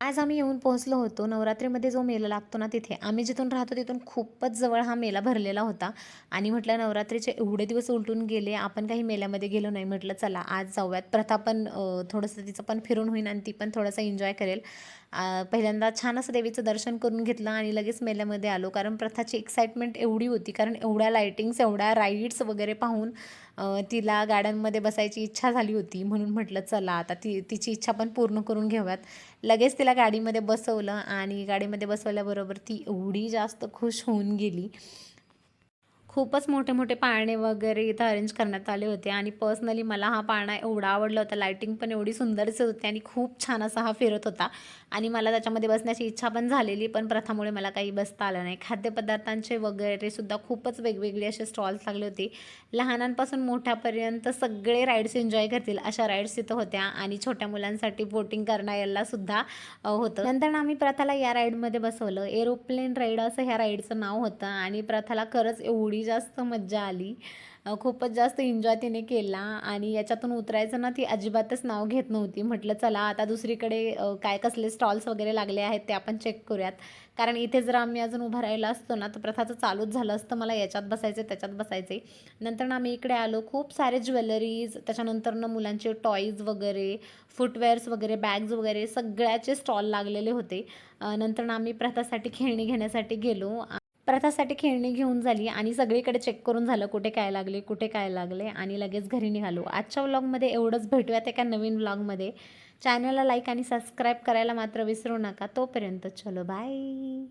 आज आम्ही येऊन पोहोचलो होतो. नवरात्रीमध्ये जो मेला लागतो ना तिथे. आम्ही जिथून राहतो तिथून खूपच जवळ हा मेला भरलेला होता आणि म्हटलं नवरात्रीचे एवढे दिवस उलटून गेले, आपण काही मेल्यामध्ये गेलो नाही. म्हटलं चला आज जाऊयात. प्रथा पण थोडंसं तिचं पण फिरून होईल आणि ती पण थोडंसं एन्जॉय करेल. पहिल्यांदा छान असं देवीचं दर्शन करून घेतलं आणि लगेच मेल्यामध्ये आलो. कारण प्रथाची एक्साइटमेंट एवढी होती. कारण एवढ्या लाइटिंग्स, एवढ्या राईड्स वगैरे पाहून तिला गाड्यांमध्ये बसायची इच्छा झाली होती. म्हणून म्हटलं चला आता तिची इच्छा पण पूर्ण करून घेऊयात. लगेच तिला गाडीमध्ये बसवलं आणि गाडीमध्ये बसवल्याबरोबर ती एवढी जास्त खुश होऊन गेली. खूपच मोठे-मोठे पाळणे वगैरे इथं अरेंज करण्यात आले होते आणि पर्सनली मला हा पाळणा एवढा आवडला होता. लाइटिंग पण एवढी सुंदर दिसत होती आणि खूप छान असा हा फिरत होता आणि मला त्याच्यामध्ये बसण्याची इच्छा पण झालेली, पण प्रथामुळे मला काही बसता आलं नाही. खाद्यपदार्थांचे वगैरे सुद्धा खूपच वेगवेगळे असे स्टॉल्स लागले होते. लहानांपासून मोठ्यापर्यंत सगळे राईड्स एन्जॉय करतील अशा राईड्स तिथं होत्या आणि छोट्या मुलांसाठी बोटिंग करण्याला सुद्धा होतं. नंतर आम्ही प्रथाला या राईडमध्ये बसवलं. एरोप्लेन राईड असं ह्या राईडचं नाव होतं आणि प्रथाला खरंच एवढी जास्त मज्जा आली. खूपच जास्त एन्जॉय तिने केला आणि याच्यातून उतरायचं ना ती अजिबातच नाव घेत नव्हती. म्हटलं चला आता दुसरीकडे काय कसले स्टॉल्स वगैरे लागले आहेत ते आपण चेक करूयात. कारण इथे जर आम्ही अजून उभं राहिलं असतो ना तर प्रथाचं चालूच झालं असतं. मला याच्यात बसायचं त्याच्यात बसायचे. नंतर आम्ही इकडे आलो. खूप सारे ज्वेलरीज, त्याच्यानंतर मुलांचे टॉईज वगैरे, फुटवेअर्स वगैरे, बॅग्स वगैरे सगळ्याचे स्टॉल लागलेले होते. नंतर आम्ही प्रथासाठी खेळणी घेण्यासाठी गेलो. प्रथासाठी खेळणी घेऊन झाली आणि सगळीकडे चेक करून झालं कुठे काय लागले, कुठे काय लागले आणि लगेच घरी निघालो. आजच्या व्लॉगमध्ये एवढंच. भेटूयात एका नवीन व्लॉगमध्ये. चॅनलला लाईक आणि सबस्क्राईब करायला मात्र विसरू नका. तोपर्यंत चलो बाय.